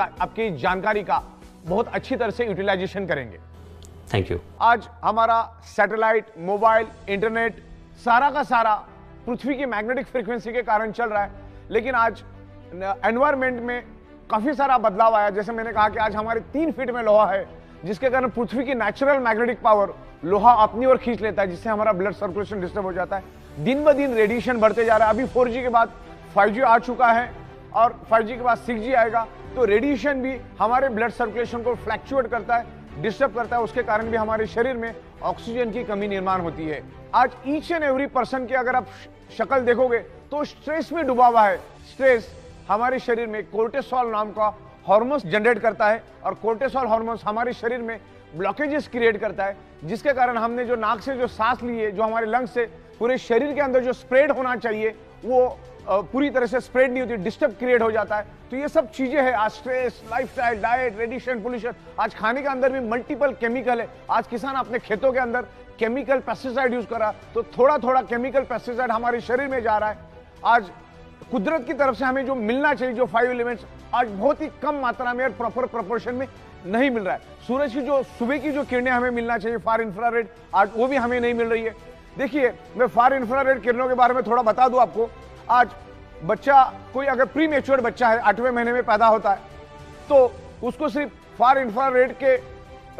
आपकी जानकारी का बहुत अच्छी तरह से यूटिलाइजेशन करेंगे। Thank you. आज हमारा सैटेलाइट, मोबाइल, इंटरनेट सारा का सारा पृथ्वी की मैग्नेटिक फ्रीक्वेंसी के कारण चल रहा है, लेकिन आज एनवायरमेंट में काफी सारा बदलाव आया। जैसे मैंने कहा कि आज हमारे 3 फीट में लोहा है, जिसके कारण पृथ्वी की नेचुरल मैग्नेटिक पावर लोहा अपनी ओर खींच लेता है, जिससे हमारा ब्लड सर्कुलेशन डिस्टर्ब हो जाता है। दिन ब दिन रेडिएशन बढ़ते जा रहा है। अभी 4G के बाद 5G आ चुका है और 5G के बाद 6G आएगा, तो रेडिएशन भी हमारे ब्लड सर्कुलेशन को फ्लैक्चुएट करता है, डिस्टर्ब करता है। उसके कारण भी हमारे शरीर में ऑक्सीजन की कमी निर्माण होती है। आज ईच एंड एवरी पर्सन की अगर आप शक्ल देखोगे तो स्ट्रेस में डूबा हुआ है। स्ट्रेस हमारे शरीर में कोर्टिसोल नाम का हार्मोन्स जनरेट करता है और कोर्टिसोल हार्मोन्स हमारे शरीर में ब्लॉकेजेस क्रिएट करता है, जिसके कारण हमने जो नाक से जो सांस ली है, जो हमारे लंग्स से पूरे शरीर के अंदर जो स्प्रेड होना चाहिए वो पूरी तरह से स्प्रेड नहीं होती, डिस्टर्ब क्रिएट हो जाता है। तो ये सब चीजें हैं। आज stress, lifestyle, diet, radiation, pollution, आज खाने के अंदर भी मल्टीपल केमिकल है। आज किसान अपने खेतों के अंदर केमिकल पेस्टिसाइड यूज कर रहा है, तो थोड़ा थोड़ा केमिकल पेस्टिसाइड हमारे शरीर में जा रहा है। आज कुदरत की तरफ से हमें जो मिलना चाहिए, जो 5 एलिमेंट्स, आज बहुत ही कम मात्रा में और प्रॉपर प्रोपोर्शन में नहीं मिल रहा है। सूरज की जो सुबह की जो किरणें हमें मिलना चाहिए, फार इंफ्रारेड, आज वो भी हमें नहीं मिल रही है। देखिए, मैं फार इंफ्रारेड किरणों के बारे में थोड़ा बता दूं आपको। आज बच्चा, कोई अगर प्री मैच्योर्ड बच्चा है, 8वें महीने में पैदा होता है, तो उसको सिर्फ फार इंफ्रारेड के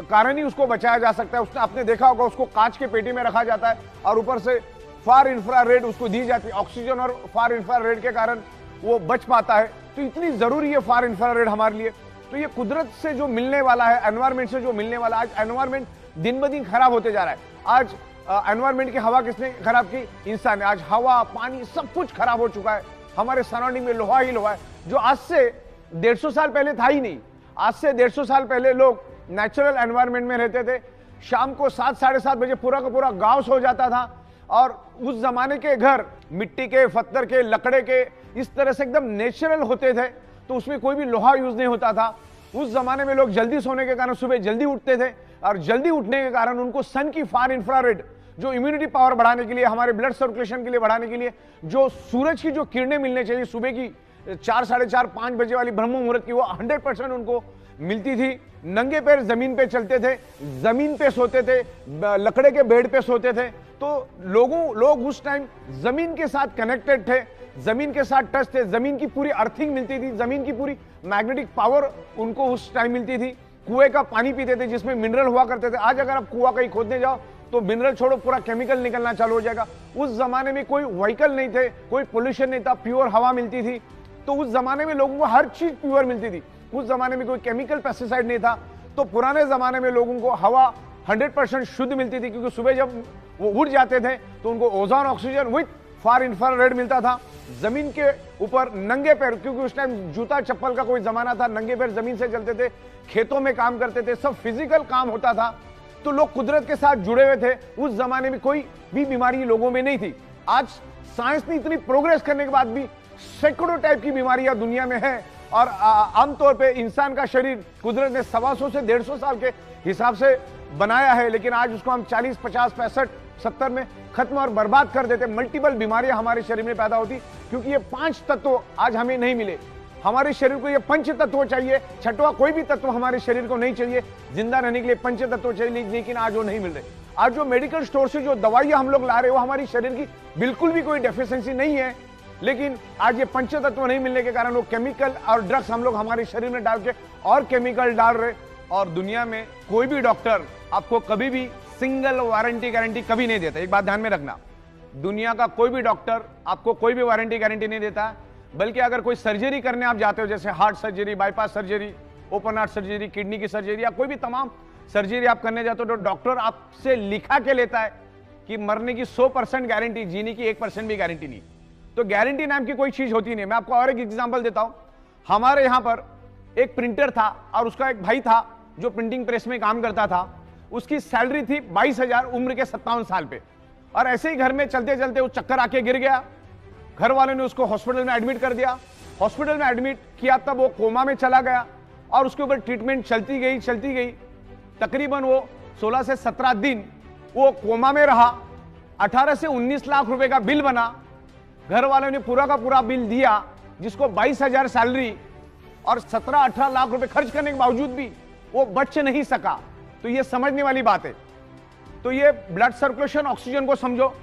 कारण ही उसको बचाया जा सकता है। उसने आपने देखा होगा, उसको कांच के पेटी में रखा जाता है और ऊपर से फार इंफ्रारेड उसको दी जाती है। ऑक्सीजन और फार इंफ्रारेड के कारण वो बच पाता है। तो इतनी जरूरी है फार इंफ्रारेड हमारे लिए। तो ये कुदरत से जो मिलने वाला है, एनवायरमेंट से जो मिलने वाला है, आज एनवायरमेंट दिन ब दिन खराब होते जा रहा है। आज एनवायरमेंट की हवा किसने खराब की? इंसान ने। आज हवा, पानी सब कुछ खराब हो चुका है। हमारे सराउंडिंग में लोहा ही लोहा है, जो आज से 150 साल पहले था ही नहीं। आज से 150 साल पहले लोग नेचुरल एनवायरमेंट में रहते थे। शाम को 7, साढ़े 7 बजे पूरा का पूरा गांव सो जाता था और उस जमाने के घर मिट्टी के, पत्थर के, लकड़े के, इस तरह से एकदम नेचुरल होते थे। तो उसमें कोई भी लोहा यूज नहीं होता था। उस जमाने में लोग जल्दी सोने के कारण सुबह जल्दी उठते थे और जल्दी उठने के कारण उनको सन की फार इंफ्रारेड, जो इम्यूनिटी पावर बढ़ाने के लिए, हमारे ब्लड सर्कुलेशन के लिए बढ़ाने के लिए, जो सूरज की जो किरणें मिलने चाहिए सुबह की 4, साढ़े 4, 5 बजे वाली ब्रह्म मुहूर्त की, वो 100% उनको मिलती थी। नंगे पैर जमीन पे चलते थे, जमीन पे सोते थे, लकड़े के बेड पे सोते थे। तो लोग उस टाइम जमीन के साथ कनेक्टेड थे, जमीन के साथ टच थे। जमीन की पूरी अर्थिंग मिलती थी, जमीन की पूरी मैग्नेटिक पावर उनको उस टाइम मिलती थी। कुएं का पानी पीते थे जिसमें मिनरल हुआ करते थे। आज अगर आप कुआं कहीं खोदने जाओ तो मिनरल छोड़ो, पूरा केमिकल निकलना चालू हो जाएगा। उस जमाने में कोई व्हीकल नहीं थे, कोई पोल्यूशन नहीं था, प्योर हवा मिलती थी। तो उस जमाने में लोगों को हर चीज प्योर मिलती थी। उस जमाने में कोई केमिकल पेस्टिसाइड नहीं था। तो पुराने जमाने में लोगों को हवा 100% शुद्ध मिलती थी, क्योंकि सुबह जब वो उठ जाते थे तो उनको ozone, oxygen with far infrared मिलता था। जमीन के ऊपर नंगे पैर, क्योंकि उस टाइम जूता चप्पल का कोई जमाना था, नंगे पैर जमीन से चलते थे, खेतों में काम करते थे, सब फिजिकल काम होता था। तो लोग कुदरत के साथ जुड़े हुए थे। उस जमाने में कोई भी बीमारी लोगों में नहीं थी। आज साइंस ने इतनी प्रोग्रेस करने के बाद भी सैकड़ों टाइप की बीमारियां दुनिया में है। और आमतौर पे इंसान का शरीर कुदरत ने 125 से 150 साल के हिसाब से बनाया है, लेकिन आज उसको हम 40, 50, 65, 70 में खत्म और बर्बाद कर देते। मल्टीपल बीमारियां हमारे शरीर में पैदा होती, क्योंकि ये 5 तत्व आज हमें नहीं मिले। हमारे शरीर को ये 5 तत्व चाहिए, छठवा कोई भी तत्व हमारे शरीर को नहीं चाहिए। जिंदा रहने के लिए 5 तत्व चाहिए, लेकिन आज वो नहीं मिल रहे। आज जो मेडिकल स्टोर से जो दवाइयां हम लोग ला रहे हैं, वो हमारी शरीर की बिल्कुल भी कोई डेफिशिएंसी नहीं है, लेकिन आज ये 5 तत्व नहीं मिलने के कारण वो केमिकल और ड्रग्स हम लोग हमारे शरीर में डाल के और केमिकल डाल रहे। और दुनिया में कोई भी डॉक्टर आपको कभी भी सिंगल वारंटी गारंटी कभी नहीं देता। एक बात ध्यान में रखना, दुनिया का कोई भी डॉक्टर आपको कोई भी वारंटी गारंटी नहीं देता। बल्कि अगर कोई सर्जरी करने आप जाते हो, जैसे heart surgery, bypass surgery, open heart surgery, kidney की सर्जरी, या कोई भी तमाम सर्जरी आप करने जाते हो, तो डॉक्टर आपसे लिखा के लेता है कि मरने की 100% गारंटी, जीने की 1% भी गारंटी नहीं। तो गारंटी नाम की कोई चीज होती नहीं। मैं आपको और एक एग्जांपल देता हूं। हमारे यहां पर एक प्रिंटर था और उसका एक भाई था जो प्रिंटिंग प्रेस में काम करता था। उसकी सैलरी थी 22,000, उम्र के 57 साल पे। और ऐसे ही घर में चलते चलते वो चक्कर आके गिर गया। घर वालों ने उसको हॉस्पिटल में एडमिट कर दिया। हॉस्पिटल में एडमिट किया तब वो कोमा में चला गया और उसके ऊपर ट्रीटमेंट चलती गई। तकरीबन वो 16 से 17 दिन वो कोमा में रहा। 18 से 19 लाख रुपए का बिल बना। घर वालों ने पूरा का पूरा बिल दिया, जिसको 22,000 सैलरी और 17-18 लाख रुपए खर्च करने के बावजूद भी वो बच नहीं सका, तो ये समझने वाली बात है। तो ये ब्लड सर्कुलेशन, ऑक्सीजन को समझो।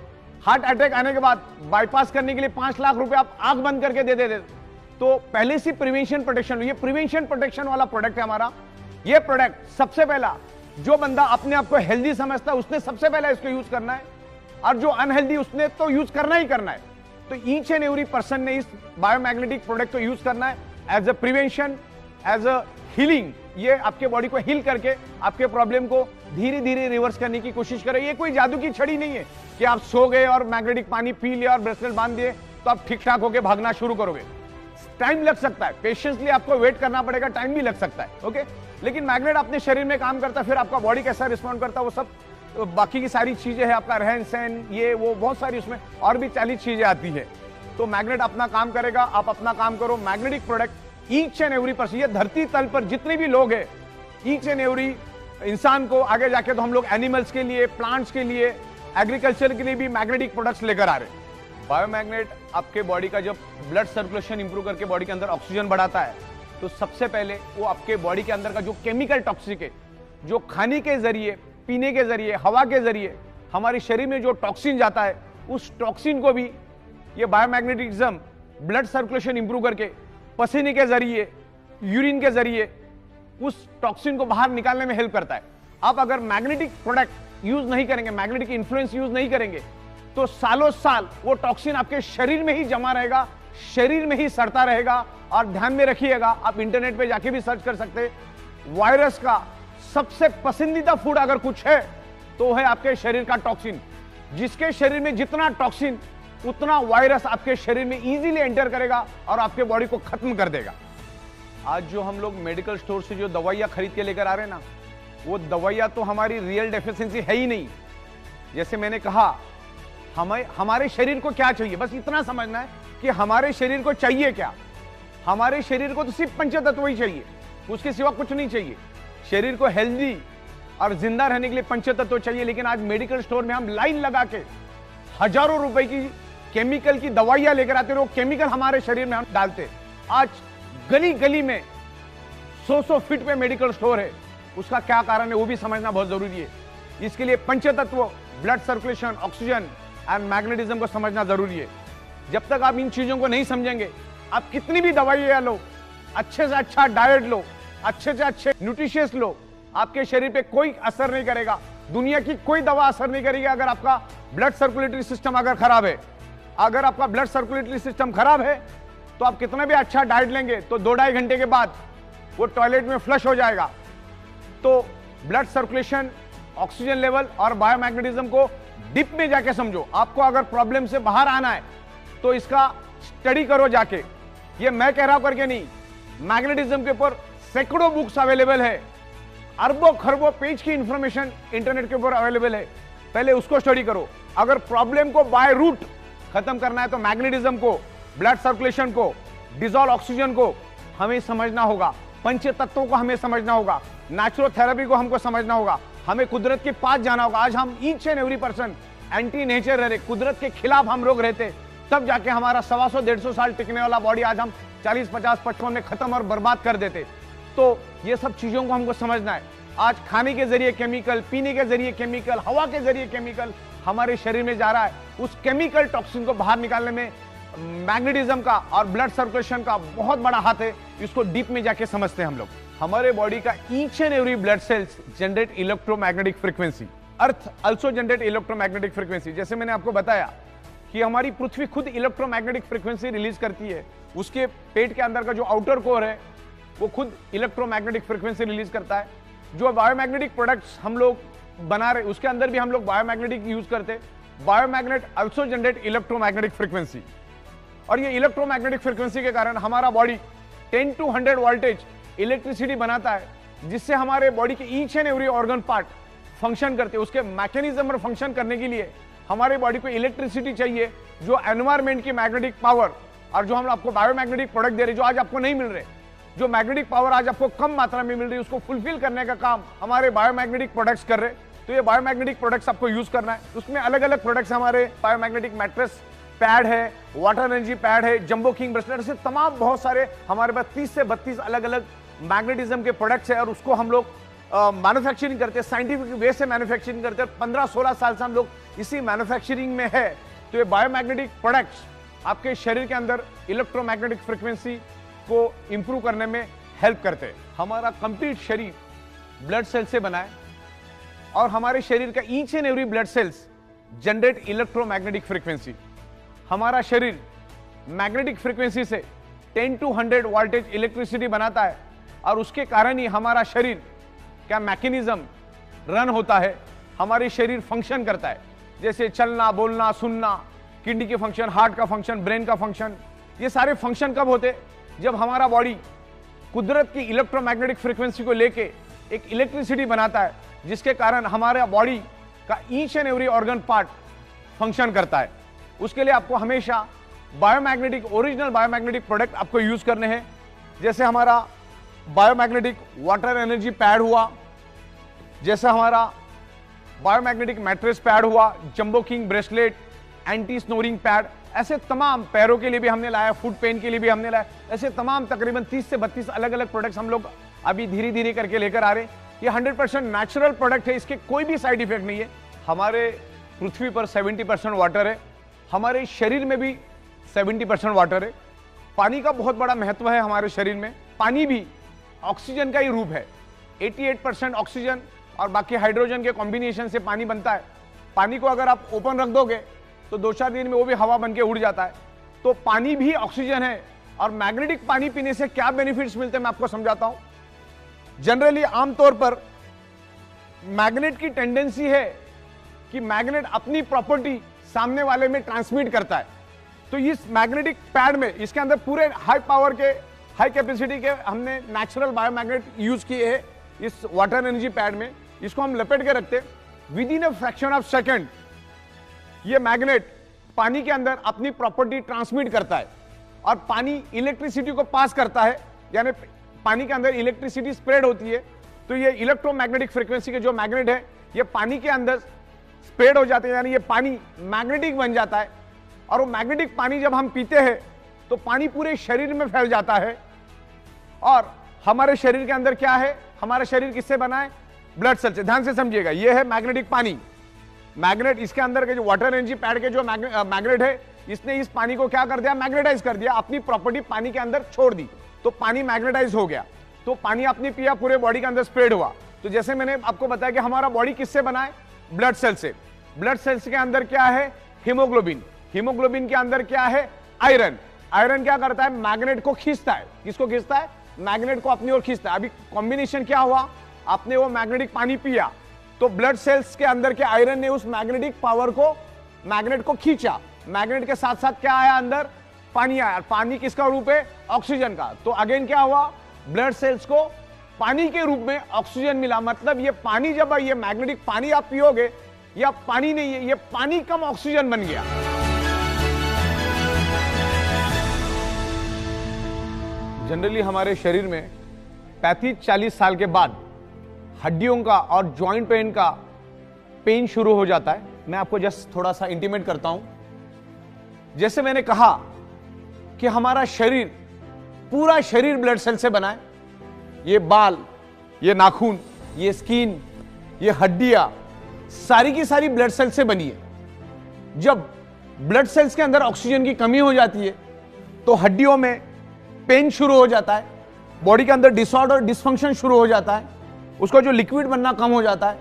हार्ट अटैक आने के बाद बाईपास करने के लिए 5 लाख रुपए आप आंख बंद करके दे देते, तो पहले से प्रिवेंशन प्रोटेक्शन, ये प्रिवेंशन प्रोटेक्शन वाला प्रोडक्ट है हमारा। ये प्रोडक्ट सबसे पहला, जो बंदा अपने आप को हेल्दी समझता है उसने सबसे पहले इसको यूज करना है, और जो अनहेल्दी उसने तो यूज करना ही करना है। तो ईच एंड एवरी पर्सन ने इस बायोमैग्नेटिक प्रोडक्ट को यूज करना है as a prevention, as a healing. ये आपके बॉडी को हील करके आपके प्रॉब्लम को धीरे धीरे रिवर्स करने की कोशिश करे। ये कोई जादू की छड़ी नहीं है कि आप सो गए और मैग्नेटिक पानी पी लिया और ब्रेसलेट बांध दिए तो आप ठीक ठाक होकर भागना शुरू करोगे। टाइम लग सकता है, पेशेंसली आपको वेट करना पड़ेगा, टाइम भी लग सकता है, ओके। लेकिन मैग्नेट अपने शरीर में काम करता है, फिर आपका बॉडी कैसा रिस्पॉन्ड करता है वो सब, तो बाकी की सारी चीजें हैं, आपका रहन सहन, ये वो बहुत सारी उसमें और भी 40 चीजें आती है। तो मैग्नेट अपना काम करेगा, आप अपना काम करो। Magnetic product each and every person, ये धरती तल पर जितने भी लोग हैं, ईच एंड एवरी इंसान को आगे जाके तो हम लोग एनिमल्स के लिए, प्लांट्स के लिए, एग्रीकल्चर के लिए भी मैग्नेटिक प्रोडक्ट्स लेकर आ रहे हैं। बायोमैग्नेट आपके बॉडी का जब ब्लड सर्कुलेशन इंप्रूव करके बॉडी के अंदर ऑक्सीजन बढ़ाता है, तो सबसे पहले वो आपके बॉडी के अंदर का जो केमिकल टॉक्सिक है, जो खाने के जरिए, पीने के जरिए, हवा के जरिए हमारे शरीर में जो टॉक्सिन जाता है, उस टॉक्सिन को भी ये बायोमैग्नेटिज्म ब्लड सर्कुलेशन इंप्रूव करके पसीने के जरिए, यूरिन के जरिए उस टॉक्सिन को बाहर निकालने में हेल्प करता है। आप अगर मैग्नेटिक प्रोडक्ट यूज नहीं करेंगे, मैग्नेटिक इन्फ्लुएंस यूज नहीं करेंगे, तो सालों साल वो टॉक्सिन आपके शरीर में ही जमा रहेगा, शरीर में ही सड़ता रहेगा। और ध्यान में रखिएगा, आप इंटरनेट पे जाके भी सर्च कर सकते हैं, वायरस का सबसे पसंदीदा फूड अगर कुछ है तो है आपके शरीर का टॉक्सिन। जिसके शरीर में जितना टॉक्सिन, उतना वायरस आपके शरीर में इजीली एंटर करेगा और आपके बॉडी को खत्म कर देगा। आज जो हम लोग मेडिकल स्टोर से जो दवाइयां खरीद के लेकर आ रहे हैं ना, वो दवाइयां तो हमारी रियल डेफिशिएंसी है ही नहीं। जैसे मैंने कहा, हमारे शरीर को क्या चाहिए, बस इतना समझना है कि हमारे शरीर को चाहिए क्या। हमारे शरीर को तो सिर्फ पंचतत्व ही चाहिए, उसके सिवा कुछ नहीं चाहिए। शरीर को हेल्दी और जिंदा रहने के लिए पंचतत्व चाहिए। लेकिन आज मेडिकल स्टोर में हम लाइन लगा के हजारों रुपए की केमिकल की दवाइयां लेकर आते, वो केमिकल हमारे शरीर में हम डालते। आज गली गली में 100-100 फीट पे मेडिकल स्टोर है। उसका क्या कारण है वो भी समझना बहुत जरूरी है। इसके लिए पंचतत्व, blood circulation, oxygen and magnetism को समझना जरूरी है। जब तक आप इन चीजों को नहीं समझेंगे, आप कितनी भी दवाइयां लो, अच्छे से अच्छा डाइट लो, अच्छे से अच्छे न्यूट्रिशियस लो, आपके शरीर पे कोई असर नहीं करेगा। दुनिया की कोई दवा असर नहीं करेगी अगर आपका ब्लड सर्कुलेटरी सिस्टम अगर खराब है। अगर आपका ब्लड सर्कुलेटरी सिस्टम खराब है तो आप कितना भी अच्छा डाइट लेंगे तो 2-2.5 घंटे के बाद वो टॉयलेट में फ्लश हो जाएगा। तो ब्लड सर्कुलेशन, ऑक्सीजन लेवल और बायोमैग्नेटिज्म को डीप में जाके समझो। आपको अगर प्रॉब्लम से बाहर आना है तो इसका स्टडी करो जाके। ये मैं कह रहा हूं करके नहीं, मैग्नेटिज्म के ऊपर सैकड़ों बुक्स अवेलेबल है, अरबों खरबों पेज की इंफॉर्मेशन इंटरनेट के ऊपर अवेलेबल है। पहले उसको स्टडी करो। अगर प्रॉब्लम को बाय रूट खत्म करना है तो मैग्नेटिज्म को, ब्लड सर्कुलेशन को, डिजॉल्व ऑक्सीजन को हमें समझना होगा, पंच तत्वों को हमें समझना होगा, नेचुरोथेरेपी को हमको समझना होगा, हमें कुदरत के पास जाना होगा। आज हम each and every person anti nature रहे, कुदरत के खिलाफ हम लोग रहते, तब जाके हमारा 125-150 साल टिकने वाला बॉडी आज हम 40, 50, 55 में खत्म और बर्बाद कर देते। तो ये सब चीजों को हमको समझना है। आज खाने के जरिए केमिकल, पीने के जरिए केमिकल, हवा के जरिए केमिकल हमारे शरीर में जा रहा है। उस केमिकल टॉक्सिन को बाहर निकालने में मैग्नेटिज्म का और ब्लड सर्कुलेशन का बहुत बड़ा हाथ है। इसको डीप में जाके समझते हैं हम लोग। हमारे बॉडी का each and every blood cells generate electromagnetic frequency, earth also generate electromagnetic frequency. जैसे मैंने आपको बताया कि हमारी पृथ्वी खुद इलेक्ट्रोमैग्नेटिक फ्रीक्वेंसी रिलीज करती है। उसके पेट के अंदर का जो आउटर कोर है वो खुद इलेक्ट्रोमैग्नेटिक फ्रीक्वेंसी रिलीज करता है। जो बायोमैग्नेटिक प्रोडक्ट्स हम लोग बना रहे उसके अंदर भी हम लोग बायोमैग्नेटिक यूज करते हैं। बायोमैग्नेट आल्सो जनरेट इलेक्ट्रोमैग्नेटिक फ्रीक्वेंसी, और ये इलेक्ट्रोमैग्नेटिक फ्रीक्वेंसी के कारण हमारा बॉडी 10 to 100 वोल्टेज इलेक्ट्रिसिटी बनाता है, जिससे हमारे बॉडी के each and every organ part function करते हैं। उसके मैकेनिज्म और फंक्शन करने के लिए हमारे बॉडी को इलेक्ट्रिसिटी चाहिए, जो एनवायरमेंट की मैग्नेटिक पावर और जो हम आपको बायोमैग्नेटिक प्रोडक्ट दे रहे, जो आज आपको नहीं मिल रहे, जो मैग्नेटिक पावर आज आपको कम मात्रा में मिल रही है, उसको फुलफिल करने का काम हमारे बायोमैग्नेटिक प्रोडक्ट्स कर रहे हैं। तो ये बायोमैग्नेटिक प्रोडक्ट्स आपको यूज करना है। उसमें अलग अलग प्रोडक्ट्स, हमारे बायोमैग्नेटिक मैट्रेस पैड है, वाटर एनर्जी पैड है, जंबो किंग ब्रेसलेट, से तमाम बहुत सारे हमारे पास 30 से 32 अलग अलग मैग्नेटिज्म के प्रोडक्ट्स है और उसको हम लोग मैन्युफैक्चरिंग करते हैं, साइंटिफिक वे से मैन्युफैक्चरिंग करते हैं। 15-16 साल से हम लोग इसी मैन्युफैक्चरिंग में है। तो ये बायोमैग्नेटिक प्रोडक्ट्स आपके शरीर के अंदर इलेक्ट्रोमैग्नेटिक फ्रीक्वेंसी को इंप्रूव करने में हेल्प करते हैं। हमारा कंप्लीट शरीर ब्लड सेल से बना है और हमारे शरीर का each and every blood cells generate electromagnetic frequency. हमारा शरीर मैग्नेटिक फ्रीक्वेंसी से 10 to 100 वोल्टेज इलेक्ट्रिसिटी बनाता है और उसके कारण ही हमारा शरीर क्या मैकेनिज्म रन होता है, हमारे शरीर फंक्शन करता है, जैसे चलना, बोलना, सुनना, किडनी के फंक्शन, हार्ट का फंक्शन, ब्रेन का फंक्शन। ये सारे फंक्शन कब होते? जब हमारा बॉडी कुदरत की इलेक्ट्रोमैग्नेटिक फ्रीक्वेंसी को लेके एक इलेक्ट्रिसिटी बनाता है, जिसके कारण हमारा बॉडी का each and every organ part function करता है। उसके लिए आपको हमेशा बायोमैग्नेटिक, ओरिजिनल बायोमैग्नेटिक प्रोडक्ट आपको यूज करने हैं। जैसे हमारा बायोमैग्नेटिक वाटर एनर्जी पैड हुआ, जैसे हमारा बायोमैग्नेटिक मैट्रेस पैड हुआ, jumbo king bracelet, anti snoring pad, ऐसे तमाम, पैरों के लिए भी हमने लाया, फुट पेन के लिए भी हमने लाया, ऐसे तमाम तकरीबन 30 से 32 अलग अलग प्रोडक्ट्स हम लोग अभी धीरे धीरे करके लेकर आ रहे हैं। ये 100% नेचुरल प्रोडक्ट है, इसके कोई भी साइड इफेक्ट नहीं है। हमारे पृथ्वी पर 70% वाटर है, हमारे शरीर में भी 70% वाटर है। पानी का बहुत बड़ा महत्व है हमारे शरीर में। पानी भी ऑक्सीजन का ही रूप है। 88% ऑक्सीजन और बाकी हाइड्रोजन के कॉम्बिनेशन से पानी बनता है। पानी को अगर आप ओपन रख दोगे तो 2-4 दिन में वो भी हवा बन के उड़ जाता है। तो पानी भी ऑक्सीजन है। और मैग्नेटिक पानी पीने से क्या बेनिफिट्स मिलते हैं मैं आपको समझाता हूं। जनरली आमतौर पर मैग्नेट की टेंडेंसी है कि मैग्नेट अपनी प्रॉपर्टी सामने वाले में ट्रांसमिट करता है। तो इस मैग्नेटिक पैड में, इसके अंदर पूरे हाई पावर के, हाई कैपेसिटी के हमने नेचुरल बायोमैग्नेट यूज किए हैं इस वाटर एनर्जी पैड में। इसको हम लपेट के रखते, with in a fraction of second ये मैग्नेट पानी के अंदर अपनी प्रॉपर्टी ट्रांसमिट करता है और पानी इलेक्ट्रिसिटी को पास करता है, यानी पानी के अंदर इलेक्ट्रिसिटी स्प्रेड होती है। तो ये इलेक्ट्रोमैग्नेटिक फ्रीक्वेंसी के जो मैग्नेट है ये पानी के अंदर स्प्रेड हो जाते हैं, यानी ये पानी मैग्नेटिक बन जाता है। और वो मैग्नेटिक पानी जब हम पीते हैं तो पानी पूरे शरीर में फैल जाता है। और हमारे शरीर के अंदर क्या है, हमारा शरीर किससे बना है? ब्लड सेल से। ध्यान से समझिएगा, ये है मैग्नेटिक पानी। मैग्नेट, इसके अंदर के जो वाटर एनर्जी पैड के जो मैग्नेट है, इसने इस पानी को क्या कर दिया? मैग्नेटाइज कर दिया, अपनी प्रॉपर्टी पानी के अंदर छोड़ दी। तो पानी मैग्नेटाइज हो गया। तो पानी आपने पिया, पूरे बॉडी के अंदर स्प्रेड हुआ। तो जैसे मैंने आपको बताया कि हमारा बॉडी किससे बना है? ब्लड सेल से। ब्लड सेल्स के अंदर क्या है? हीमोग्लोबिन। हीमोग्लोबिन के अंदर क्या है? आयरन। आयरन क्या करता है? मैग्नेट को खींचता है। किसको खींचता है? मैग्नेट को अपनी ओर खींचता है। अभी कॉम्बिनेशन क्या हुआ? आपने वो मैग्नेटिक पानी पिया तो ब्लड सेल्स के अंदर के आयरन ने उस मैग्नेटिक पावर को, मैग्नेट को खींचा। मैग्नेट के साथ साथ क्या आया? अंदर पानी आया। पानी किसका रूप है? ऑक्सीजन का। तो अगेन क्या हुआ? ब्लड सेल्स को पानी के रूप में ऑक्सीजन मिला। मतलब ये पानी, जब ये मैग्नेटिक पानी आप पियोगे, ये पानी नहीं है, ये पानी कम ऑक्सीजन बन गया। जनरली हमारे शरीर में 35-40 साल के बाद हड्डियों का और जॉइंट पेन का पेन शुरू हो जाता है। मैं आपको जस्ट थोड़ा सा इंटीमेट करता हूं। जैसे मैंने कहा कि हमारा शरीर, पूरा शरीर ब्लड सेल से बना है। ये बाल, ये नाखून, ये स्किन, ये हड्डियां सारी की सारी ब्लड सेल से बनी है। जब ब्लड सेल्स के अंदर ऑक्सीजन की कमी हो जाती है तो हड्डियों में पेन शुरू हो जाता है, बॉडी के अंदर डिसऑर्डर, डिसफंक्शन शुरू हो जाता है, उसको जो लिक्विड बनना कम हो जाता है,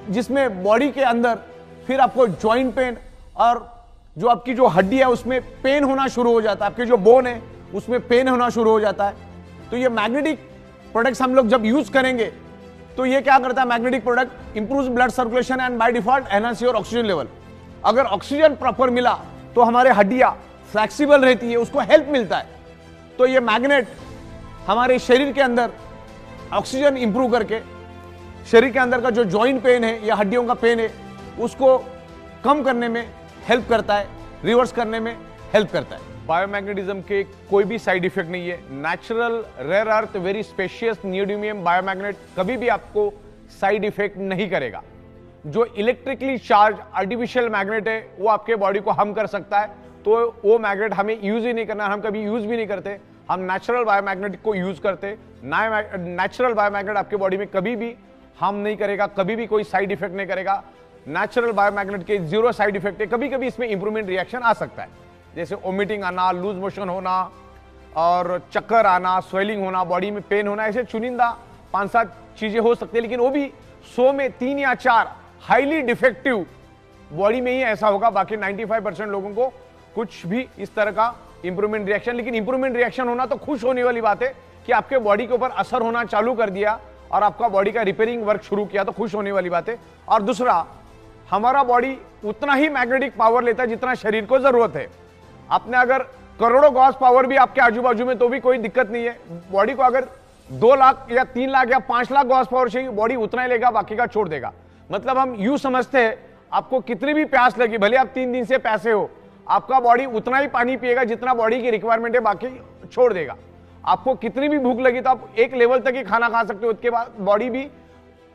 जिसमें बॉडी के अंदर फिर आपको जॉइंट पेन और जो आपकी जो हड्डी है उसमें पेन होना शुरू हो जाता है, आपके जो बोन है उसमें पेन होना शुरू हो जाता है। तो ये मैग्नेटिक प्रोडक्ट्स हम लोग जब यूज करेंगे तो ये क्या करता है? Magnetic product improves blood circulation and by default enhance your oxygen level. अगर ऑक्सीजन प्रॉपर मिला तो हमारे हड्डियां फ्लेक्सिबल रहती है, उसको हेल्प मिलता है। तो ये मैग्नेट हमारे शरीर के अंदर ऑक्सीजन इंप्रूव करके शरीर के अंदर का जो जॉइंट पेन है या हड्डियों का पेन है उसको कम करने में हेल्प करता है, रिवर्स करने में हेल्प करता है। बायोमैग्नेटिज्म के कोई भी साइड इफेक्ट नहीं है। Natural, rare earth, very spacious neodymium biomagnet कभी भी आपको साइड इफेक्ट नहीं करेगा। जो इलेक्ट्रिकली चार्ज आर्टिफिशियल मैग्नेट है वो आपके बॉडी को हार्म कर सकता है, तो वो मैग्नेट हमें यूज ही नहीं करना, हम कभी यूज भी नहीं करते। हम नेचुरल बायोमैग्नेटिक को यूज करते। नेचुरल बायोमैग्नेट आपके बॉडी में कभी भी हार्म नहीं करेगा, कभी भी कोई साइड इफेक्ट नहीं करेगा। नेचुरल बायोमैग्नेट के 0 साइड इफेक्ट है। कभी कभी इसमें इंप्रूवमेंट रिएक्शन आ सकता है, जैसे वोमिटिंग आना, लूज मोशन होना और चक्कर आना, स्वेलिंग होना, बॉडी में पेन होना, ऐसे चुनिंदा 5-7 चीजें हो सकती है, लेकिन वो भी 100 में 3 या 4 हाईली डिफेक्टिव बॉडी में ही ऐसा होगा। बाकी 95% लोगों को कुछ भी इस तरह का इंप्रूवमेंट रिएक्शन, लेकिन इंप्रूवमेंट रिएक्शन होना तो खुश होने वाली बात है कि आपके बॉडी के ऊपर असर होना चालू कर दिया और आपका बॉडी का रिपेयरिंग वर्क शुरू किया, तो खुश होने वाली बात है। और दूसरा, हमारा बॉडी उतना ही मैग्नेटिक पावर लेता है जितना शरीर को जरूरत है। आपने अगर करोड़ों गॉस पावर भी आपके आजू बाजू में तो भी कोई दिक्कत नहीं है। बॉडी को अगर 2 लाख या 3 लाख या 5 लाख गॉस पावर चाहिए, बॉडी उतना ही लेगा, बाकी का छोड़ देगा। मतलब हम यूं समझते हैं, आपको कितनी भी प्यास लगी, भले आप 3 दिन से प्यासे हो, आपका बॉडी उतना ही पानी पिएगा जितना बॉडी की रिक्वायरमेंट है, बाकी छोड़ देगा। आपको कितनी भी भूख लगी तो आप एक लेवल तक ही खाना खा सकते हो, उसके बाद बॉडी भी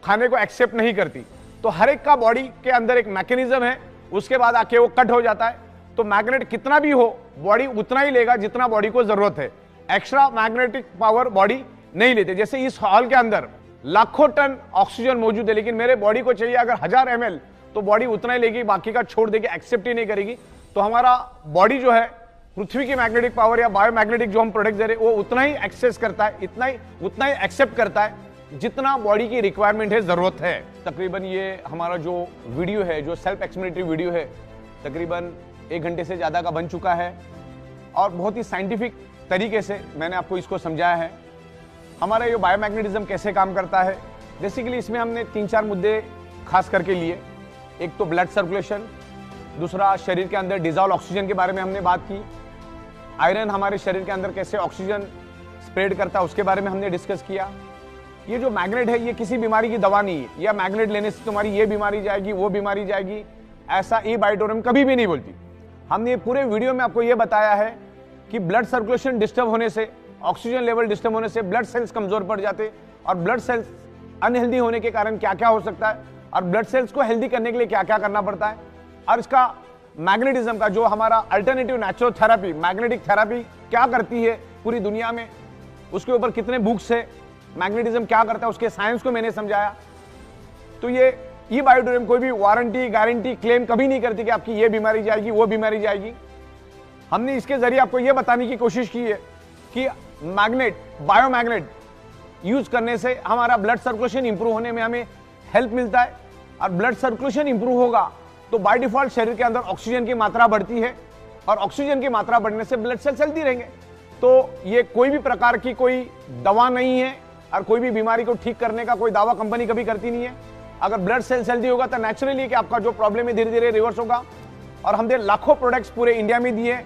खाने को एक्सेप्ट नहीं करती। तो हर एक का बॉडी के अंदर एक मैकेनिज्म है, उसके बाद आके वो कट हो जाता है। तो मैग्नेट कितना भी हो, बॉडी उतना ही लेगा जितना बॉडी को जरूरत है। एक्स्ट्रा मैग्नेटिक पावर बॉडी नहीं लेते। जैसे इस हॉल के अंदर लाखों टन ऑक्सीजन मौजूद है, लेकिन मेरे बॉडी को चाहिए अगर 1000 ml, तो बॉडी उतना ही लेगी, बाकी का छोड़ देगी, एक्सेप्ट ही नहीं करेगी। तो हमारा बॉडी जो है पृथ्वी की मैग्नेटिक पावर या बायोमैग्नेटिक जो हम प्रोडक्ट दे रहे हैं, वो उतना ही एक्सेस करता है, उतना ही एक्सेप्ट करता है जितना बॉडी की रिक्वायरमेंट है, जरूरत है। तकरीबन ये हमारा जो वीडियो है, जो सेल्फ एक्सप्लेनेटरी वीडियो है, तकरीबन 1 घंटे से ज्यादा का बन चुका है और बहुत ही साइंटिफिक तरीके से मैंने आपको इसको समझाया है। हमारा ये बायोमैग्नेटिज्म कैसे काम करता है, बेसिकली इसमें हमने 3-4 मुद्दे खास करके लिए। एक तो ब्लड सर्कुलेशन, दूसरा शरीर के अंदर डिजॉल्व ऑक्सीजन के बारे में हमने बात की। आयरन हमारे शरीर के अंदर कैसे ऑक्सीजन स्प्रेड करता है उसके बारे में हमने डिस्कस किया। ये जो मैग्नेट है ये किसी बीमारी की दवा नहीं है, या मैग्नेट लेने से तुम्हारी ये बीमारी जाएगी, वो बीमारी जाएगी, ऐसा ई बायोटोरियम कभी भी नहीं बोलती। हमने पूरे वीडियो में आपको ये बताया है कि ब्लड सर्कुलेशन डिस्टर्ब होने से, ऑक्सीजन लेवल डिस्टर्ब होने से ब्लड सेल्स कमजोर पड़ जाते, और ब्लड सेल्स अनहेल्दी होने के कारण क्या क्या हो सकता है, और ब्लड सेल्स को हेल्दी करने के लिए क्या क्या करना पड़ता है, और इसका मैग्नेटिज्म का जो हमारा alternative natural therapy, magnetic therapy क्या करती है पूरी दुनिया में, उसके ऊपर कितने बुक्स है, मैग्नेटिज्म क्या करता है, उसके साइंस को मैंने समझाया। तो ये ई बायोटोरियम कोई भी वारंटी गारंटी क्लेम कभी नहीं करती कि आपकी ये बीमारी जाएगी, वो बीमारी जाएगी। हमने इसके जरिए आपको ये बताने की कोशिश की है कि मैग्नेट, बायोमैग्नेट यूज करने से हमारा ब्लड सर्कुलेशन इंप्रूव होने में हमें हेल्प मिलता है, और ब्लड सर्कुलेशन इंप्रूव होगा तो बाय डिफॉल्ट शरीर के अंदर ऑक्सीजन की मात्रा बढ़ती है, और ऑक्सीजन की मात्रा बढ़ने से ब्लड सेल्स हेल्दी रहेंगे। तो ये कोई भी प्रकार की कोई दवा नहीं है, और कोई भी बीमारी को ठीक करने का कोई दावा कंपनी कभी करती नहीं है। अगर ब्लड सेल्स हेल्दी होगा तो नेचुरली कि आपका जो प्रॉब्लम है धीरे धीरे रिवर्स होगा। और हमने लाखों प्रोडक्ट्स पूरे इंडिया में दिए,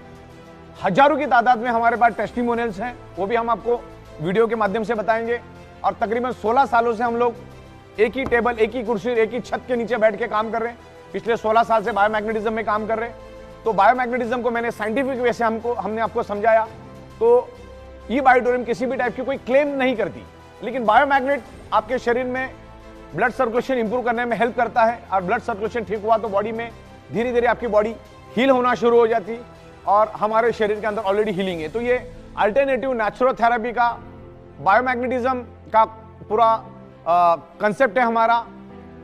हजारों की तादाद में हमारे पास टेस्टिमोनियल्स हैं, वो भी हम आपको वीडियो के माध्यम से बताएंगे। और तकरीबन 16 सालों से हम लोग एक ही टेबल, एक ही कुर्सी, एक ही छत के नीचे बैठ के काम कर रहे हैं। पिछले 16 साल से बायोमैग्नेटिज्म में काम कर रहे हैं। तो बायोमैग्नेटिज्म को मैंने साइंटिफिक वे से हमने आपको समझाया। तो ये बायोटोरियम किसी भी टाइप की कोई क्लेम नहीं करती, लेकिन बायोमैग्नेट आपके शरीर में ब्लड सर्कुलेशन इंप्रूव करने में हेल्प करता है, और ब्लड सर्कुलेशन ठीक हुआ तो बॉडी में धीरे धीरे आपकी बॉडी हील होना शुरू हो जाती, और हमारे शरीर के अंदर ऑलरेडी हीलिंग है। तो ये अल्टरनेटिव नेचुरल थेरेपी का, बायोमैग्नेटिज्म का पूरा कंसेप्ट है हमारा।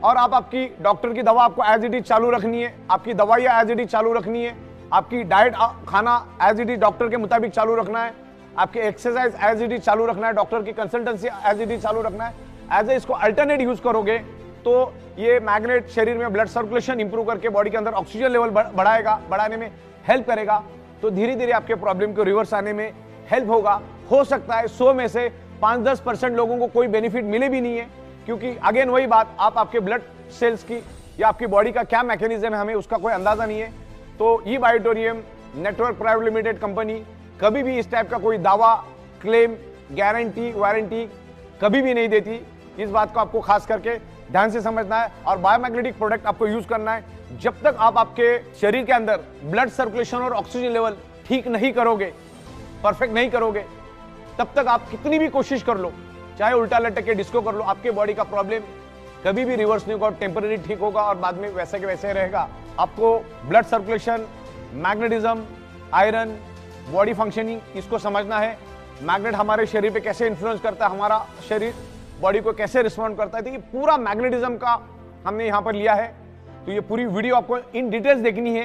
और आप आपकी डॉक्टर की दवा आपको एज इट इज चालू रखनी है, आपकी दवाइयाँ एज इट इज चालू रखनी है, आपकी डाइट खाना एज इट इज डॉक्टर के मुताबिक चालू रखना है, आपके एक्सरसाइज एज इट इज चालू रखना है, डॉक्टर की कंसल्टेंसी एज इट इज चालू रखना है। एज ए इसको अल्टरनेट यूज करोगे तो ये मैग्नेट शरीर में ब्लड सर्कुलेशन इंप्रूव करके बॉडी के अंदर ऑक्सीजन लेवल बढ़ाने में हेल्प करेगा। तो धीरे धीरे आपके प्रॉब्लम को रिवर्स आने में हेल्प होगा। हो सकता है 100 में से 5-10% लोगों को कोई बेनिफिट मिले भी नहीं है, क्योंकि अगेन वही बात, आप आपके ब्लड सेल्स की या आपकी बॉडी का क्या मैकेनिज्म है हमें उसका कोई अंदाजा नहीं है। तो ई बायोटोरियम नेटवर्क प्राइवेट लिमिटेड कंपनी कभी भी इस टाइप का कोई दावा, क्लेम, गारंटी, वारंटी कभी भी नहीं देती। इस बात को आपको खास करके ध्यान से समझना है। और बायोमैग्नेटिक प्रोडक्ट आपको यूज करना है जब तक आप आपके शरीर के अंदर ब्लड सर्कुलेशन और ऑक्सीजन लेवल ठीक नहीं करोगे, परफेक्ट नहीं करोगे, तब तक आप कितनी भी कोशिश कर लो, चाहे उल्टा लटक के डिस्को कर लो, आपके बॉडी का प्रॉब्लम कभी भी रिवर्स नहीं होगा, टेम्पररी ठीक होगा और बाद में वैसे के वैसे रहेगा। आपको blood circulation, magnetism, iron, body functioning, इसको समझना है। मैग्नेट हमारे शरीर पे कैसे इन्फ्लुएंस करता है, हमारा शरीर बॉडी को कैसे रिस्पॉन्ड करता है, तो ये पूरा मैग्नेटिज्म का हमने यहाँ पर लिया है। तो ये पूरी वीडियो आपको इन डिटेल्स देखनी है,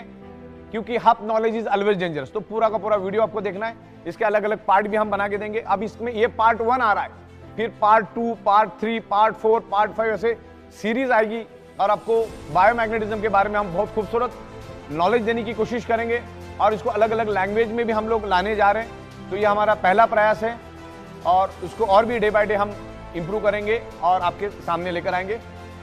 क्योंकि half knowledge is always dangerous. तो पूरा का पूरा वीडियो आपको देखना है। इसके अलग अलग पार्ट भी हम बना के देंगे। अब इसमें ये पार्ट 1 आ रहा है, फिर पार्ट 2, पार्ट 3, पार्ट 4, पार्ट 5 ऐसे सीरीज आएगी, और आपको बायोमैग्नेटिज्म के बारे में हम बहुत खूबसूरत नॉलेज देने की कोशिश करेंगे, और इसको अलग अलग लैंग्वेज में भी हम लोग लाने जा रहे हैं। तो ये हमारा पहला प्रयास है, और उसको और भी डे बाय डे हम इंप्रूव करेंगे और आपके सामने लेकर आएंगे।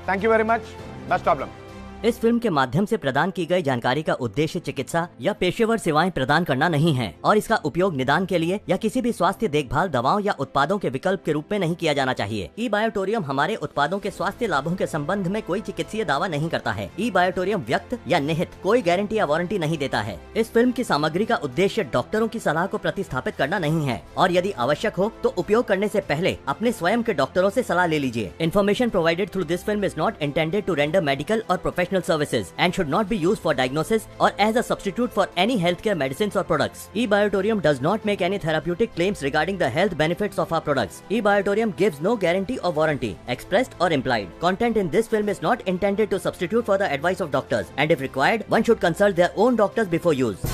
Thank you very much. Best of luck. इस फिल्म के माध्यम से प्रदान की गई जानकारी का उद्देश्य चिकित्सा या पेशेवर सेवाएं प्रदान करना नहीं है, और इसका उपयोग निदान के लिए या किसी भी स्वास्थ्य देखभाल दवाओं या उत्पादों के विकल्प के रूप में नहीं किया जाना चाहिए। ई बायोटोरियम हमारे उत्पादों के स्वास्थ्य लाभों के संबंध में कोई चिकित्सीय दावा नहीं करता है। ई बायोटोरियम व्यक्त या निहित कोई गारंटी या वारंटी नहीं देता है। इस फिल्म की सामग्री का उद्देश्य डॉक्टरों की सलाह को प्रतिस्थापित करना नहीं है, और यदि आवश्यक हो तो उपयोग करने से पहले अपने स्वयं के डॉक्टरों से सलाह ले लीजिए। Information provided through this film is not intended to render medical और professional services and should not be used for diagnosis or as a substitute for any healthcare medicines or products. eBiotorium does not make any therapeutic claims regarding the health benefits of our products. eBiotorium gives no guarantee or warranty, expressed or implied. Content in this film is not intended to substitute for the advice of doctors, and if required, one should consult their own doctors before use.